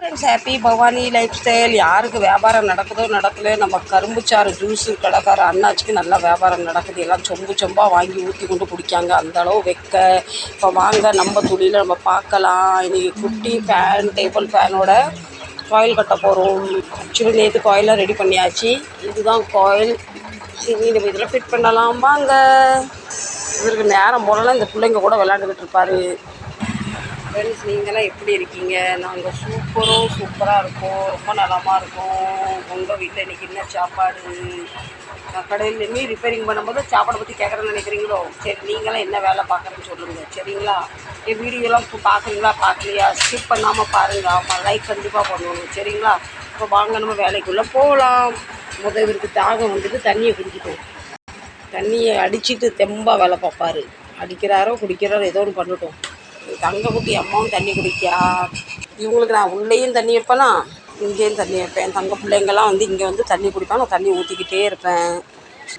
Friends, happy Bhavani life style. யாருக்கு வியாபாரம் நடக்குதோ நடக்கல, நம்ம கரும்புச்சாறு ஜூஸு கடைக்கார அண்ணாச்சிக்கு நல்லா வியாபாரம் நடக்குது. எல்லாம் சொம்பு சொம்பாக வாங்கி ஊற்றி கொண்டு குடிக்காங்க, அந்த அளவு வைக்க. இப்போ வாங்க நம்ம துணியில் நம்ம பார்க்கலாம். இன்றைக்கி குட்டி ஃபேன், டேபிள் ஃபேனோட காயில் கட்ட போகிறோம். ஆக்சுவலி நேற்று காயிலாம் ரெடி பண்ணியாச்சு. இதுதான் காயில். நம்ம இதில் ஃபிட் பண்ணலாம் வாங்க. இவருக்கு நேரம் போடலாம், இந்த பிள்ளைங்க கூட விளையாண்டுக்கிட்டு இருப்பார். ஃப்ரெண்ட்ஸ், நீங்களாம் எப்படி இருக்கீங்க? நாங்கள் சூப்பராக இருக்கோம், ரொம்ப நலமாக இருக்கோம். உங்கள் வீட்டில் இன்றைக்கி என்ன சாப்பாடு? கடையிலேயுமே ரிப்பேரிங் பண்ணும்போது சாப்பாடை பற்றி கேட்குறேன்னு நினைக்கிறீங்களோ? சரி, நீங்களாம் என்ன வேலை பார்க்குறேன்னு சொல்லுங்கள், சரிங்களா? என் வீடியோலாம் இப்போ பார்க்குறீங்களா, பார்க்கலையா? ஸ்கிப் பண்ணாமல் பாருங்கள். ஆமாம், லைக் கண்டிப்பாக பண்ணணும், சரிங்களா? இப்போ வாங்க நம்ம வேலைக்குள்ளே போகலாம். இவருக்கு தாகம் வந்துட்டு தண்ணியை குடிக்கிட்டோம். தண்ணியை அடிச்சுட்டு தெம்பாக வேலை பார்ப்பார். அடிக்கிறாரோ குடிக்கிறாரோ ஏதோ ஒன்று பண்ணட்டும். தங்க குட்டி அம்மாவும் தண்ணி குடிக்கா. இவங்களுக்கு நான் உள்ளேயும் தண்ணி வைப்பேனா, இங்கேயும் தண்ணி வைப்பேன். தங்க பிள்ளைங்கள்லாம் வந்து இங்கே வந்து தண்ணி குடிப்பேன், நான் தண்ணி ஊற்றிக்கிட்டே இருப்பேன்.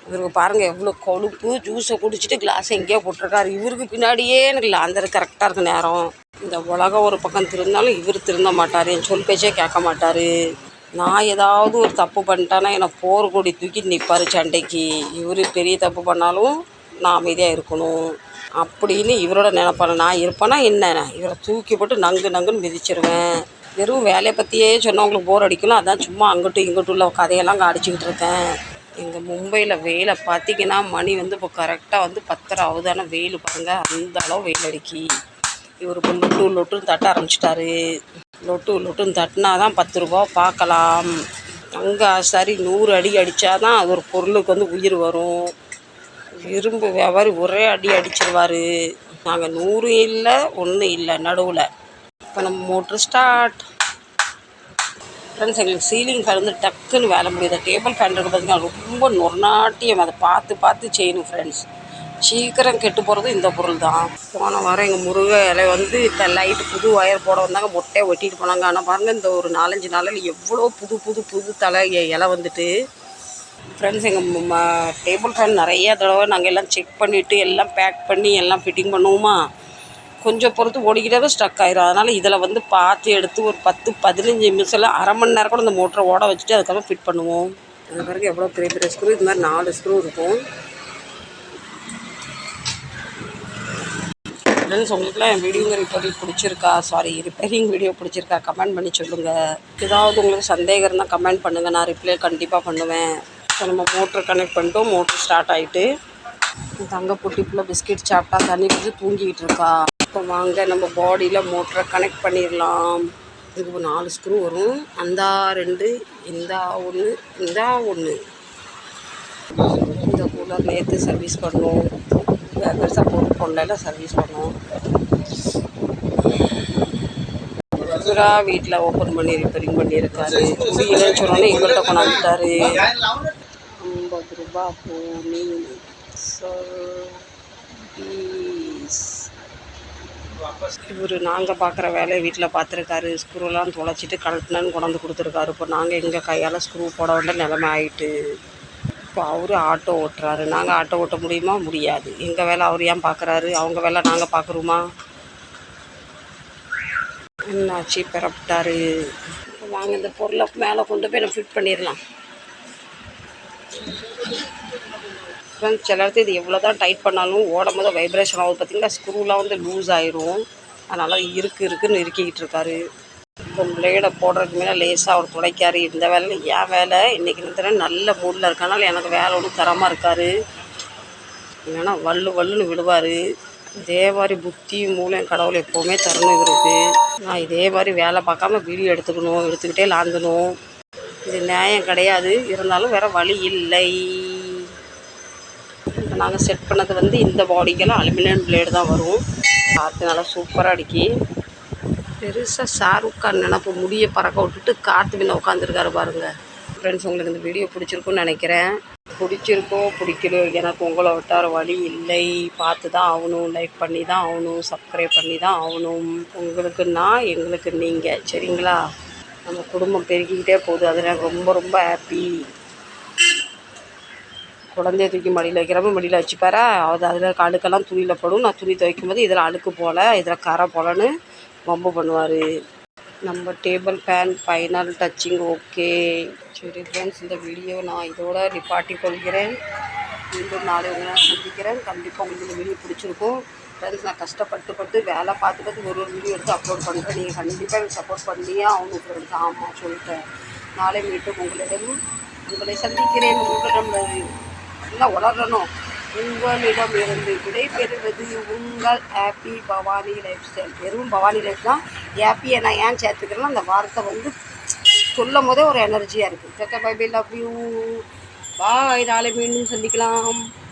இவருக்கு பாருங்கள் எவ்வளோ கொழுப்பு. ஜூஸை குடிச்சிட்டு கிளாஸை எங்கேயோ போட்டிருக்காரு. இவருக்கு பின்னாடியே எனக்கு அந்த கரெக்டாக இருக்க நேரம். இந்த உலகம் ஒரு பக்கம் திருந்தாலும் இவர் திருந்த மாட்டார், என் சொல் பேச்சே கேட்க மாட்டார். நான் ஏதாவது ஒரு தப்பு பண்ணிட்டேன்னா என்னை போர் கொடி தூக்கி நிற்பார் சண்டைக்கு. இவர் பெரிய தப்பு பண்ணாலும் நான் அமைதியாக இருக்கணும் அப்படின்னு இவரோட நினைப்பான. நான் இருப்பேன்னா என்ன, இவரை தூக்கி போட்டு நங்குன்னு மிதிச்சிருவேன். வெறும் வேலையை பற்றியே சொன்னவங்களுக்கு போர் அடிக்கலாம், அதான் சும்மா அங்கிட்டும் இங்கிட்டும் உள்ள கதையெல்லாம் அங்கே அடிச்சுக்கிட்டு இருக்கேன். எங்கள் மும்பையில் வெயிலை பார்த்திங்கன்னா மணி வந்து இப்போ கரெக்டாக வந்து 10:30 ஆகுதான. வெயில் பாருங்கள், அந்த அளவு வெயில் அடிக்கி. இவர் இப்போ லொட்டுன்னு தட்ட ஆரம்பிச்சிட்டாரு. லொட்டுன்னு தட்டினா தான் 10 ரூபா பார்க்கலாம். அங்கே சரி 100 அடி அடித்தா தான் அது ஒரு பொருளுக்கு வந்து உயிர் வரும். இரும்பு வியாபாரி ஒரே அடி அடிச்சிருவார். நாங்கள் 100 இல்லை 1 இல்லை நடுவில். இப்போ நம்ம மோட்ரு ஸ்டார்ட். ஃப்ரெண்ட்ஸ், எங்களுக்கு சீலிங் ஃபேன் வந்து டக்குன்னு வேலை முடியுது. டேபிள் ஃபேன் இருக்குது பார்த்திங்கன்னா, ரொம்ப நொர்நாட்டியம். அதை பார்த்து செய்யணும் ஃப்ரெண்ட்ஸ். சீக்கிரம் கெட்டு போகிறது இந்த பொருள் தான். போன வாரம் எங்கள் முருங்கை இலை வந்து லைட்டு புது ஒயர் போட வந்தாங்க, மொட்டையை ஒட்டிட்டு போனாங்க. ஆனால் பாருங்கள், இந்த ஒரு 4-5 நாளில் எவ்வளோ புது தலை இலை வந்துட்டு. ஃப்ரெண்ட்ஸ், எங்கள் டேபிள் ஃபேன் நிறைய தடவை நாங்கள் எல்லாம் செக் பண்ணிவிட்டு எல்லாம் பேக் பண்ணி எல்லாம் ஃபிட்டிங் பண்ணுவோமா, கொஞ்சம் பொறுத்து ஓடிக்கிட்டே ஸ்ட்ரக் ஆயிரும். அதனால் இதில் வந்து பார்த்து எடுத்து ஒரு 10-15 நிமிஷம், அரை மணி நேரம் கூட இந்த மோட்டரை ஓட வச்சுட்டு அதுக்கப்புறம் ஃபிட் பண்ணுவோம். அது பிறகு எவ்வளோ பெரிய ஸ்க்ரூ, இது மாதிரி 4 ஸ்க்ரூ இருக்கும். ஃப்ரெண்ட்ஸ், உங்களுக்குலாம் என் வீடியோங்க ரிப்பேரிங் வீடியோ பிடிச்சிருக்கா கமெண்ட் பண்ணி சொல்லுங்கள். ஏதாவது உங்களுக்கு சந்தேகம் இருந்தால் கமெண்ட் பண்ணுங்கள், நான் ரிப்ளை கண்டிப்பாக பண்ணுவேன். இப்போ நம்ம மோட்ரு கனெக்ட் பண்ணிட்டோம். மோட்ரு ஸ்டார்ட் ஆகிட்டு தங்க குட்டிக்குள்ளே பிஸ்கெட் சாப்பிட்டா தண்ணி குடிச்சு தூங்கிக்கிட்டு இருக்கா. இப்போ வாங்க நம்ம பாடியில் மோட்டரை கனெக்ட் பண்ணிடலாம். இதுக்கு 4 ஸ்க்ரூ வரும். அந்த 2, இந்த 1, இந்த 1. இந்த கூலர் நேற்று சர்வீஸ் பண்ணோம். பெருசாக பொருள் கொண்டையில் சர்வீஸ் பண்ணோம். வீட்டில் ஓப்பன் பண்ணி ரிப்பேரிங் பண்ணியிருக்காரு. முடியலன்னு சொன்னோன்னே எங்கள்கிட்ட கொண்டாந்துட்டாரு. 50 ரூபா போனி இவர் நாங்கள் பார்க்குற வேலையை வீட்டில் பார்த்துருக்காரு. ஸ்க்ரூலாம் தொலைச்சிட்டு கழட்டினு கொண்டாந்து கொடுத்துருக்காரு. இப்போ நாங்கள் எங்கள் கையால் ஸ்க்ரூ போட வேண்டிய நிலைமை ஆகிட்டு. இப்போ அவர் ஆட்டோ ஓட்டுறாரு. நாங்கள் ஆட்டோ ஓட்ட முடியுமா? முடியாது. எங்கள் வேலை அவர் ஏன் பார்க்குறாரு, அவங்க வேலை நாங்கள் பார்க்குறோமா? என்னாச்சு, பெறப்பட்டார். இப்போ வாங்க இந்த பொருளை மேலே கொண்டு போய் நம்ம ஃபிட் பண்ணிடலாம். ஃப்ரெண்ட்ஸ், சில இடத்துல இது எவ்வளோ தான் டைட் பண்ணாலும் ஓடும் போது வைப்ரேஷன் ஆகுது பார்த்திங்களா. ஸ்க்ரூலாம் வந்து லூஸ் ஆயிரும். அதனால் இருக்குன்னு இருக்கிக்கிட்டு இருக்காரு. இப்போ பிளேடை போடுறதுக்கு மேலே லேசாக அவர் துடைக்காரு. இந்த வேலையில் ஏன் வேலை இன்றைக்கி நிறுத்தினா நல்ல மூடில் இருக்கனால எனக்கு வேலை ஒன்றும் தரமாக இருக்கார். இல்லைன்னா வல்லுன்னு விடுவார். இதே மாதிரி புத்தி மூலம் கடவுள் எப்போவுமே தரணும் இவருக்கு. நான் இதே மாதிரி வேலை பார்க்காம வீடியோ எடுத்துக்கிட்டே லாந்தணும். இது நியாயம் கிடையாது. இருந்தாலும் வேறு வழி இல்லை. இப்போ நாங்கள் செட் பண்ணது வந்து இந்த பாடிக்கெல்லாம் அலுமினியம் பிளேடு தான் வரும். காற்று நல்லா சூப்பராக அடிக்கி. பெருசாக ஷாருக் கான் நினப்பு முடியை பறக்க விட்டுட்டு காற்று பின்ன உட்காந்துருக்காரு பாருங்கள். ஃப்ரெண்ட்ஸ், உங்களுக்கு இந்த வீடியோ பிடிச்சிருக்குன்னு நினைக்கிறேன். பிடிச்சிருக்கோ பிடிக்கலையோ எனக்கு உங்களை விட்டார வழி இல்லை. பார்த்து தான் ஆகணும், லைக் பண்ணி தான் ஆகணும், சப்ஸ்கிரைப் பண்ணி தான் ஆகணும். உங்களுக்கு நான், எங்களுக்கு நீங்கள், சரிங்களா? நம்ம குடும்பம் பெருக்கிக்கிட்டே போகுது. அது எனக்கு ரொம்ப ஹாப்பி. குழந்தைய தூக்கி மடியில் வைக்கிறப்ப மடியில் வச்சுப்பாரா, அதில் அழுக்கெல்லாம் துணியில் படும். நான் துணி துவைக்கும் போது இதில் அழுக்கு போல், இதில் கரை போலன்னு வம்பு பண்ணுவார். நம்ம table fan final touching okay. சரி ஃப்ரெண்ட்ஸ், இந்த வீடியோ நான் இதோட நிப்பாட்டி கொள்கிறேன். மீண்டும் நாளை உங்களை சந்திக்கிறேன். கண்டிப்பாக உங்களுக்கு இந்த வீடியோ பிடிச்சிருக்கும் ஃப்ரெண்ட்ஸ். நான் கஷ்டப்பட்டு வேலை பார்த்துட்டு ஒரு வீடியோ எடுத்து அப்லோட் பண்ணுறேன். நீங்கள் கண்டிப்பாக எனக்கு சப்போர்ட் பண்ணியே ஆகணும் ஃப்ரெண்ட்ஸ். ஆமாம் சொல்லிட்டேன். நாளை மீண்டும் உங்களை சந்திக்கிறேன். உங்களிடம் நல்லா வளரணும். உங்களிடம் இருந்து விடைபெறுவது உங்கள் ஹாப்பி பவானி லைஃப் ஸ்டைல். வெறும் பவானி லைஃப் தான். ஹாப்பியை நான் ஏன் சேர்த்துக்கிறேன்னா அந்த வார்த்தை சொல்லும் போதே ஒரு எனர்ஜியாக இருக்குது. பை பை, லவ் யூ, பாய். நாளை மீண்டும் சந்திக்கலாம்.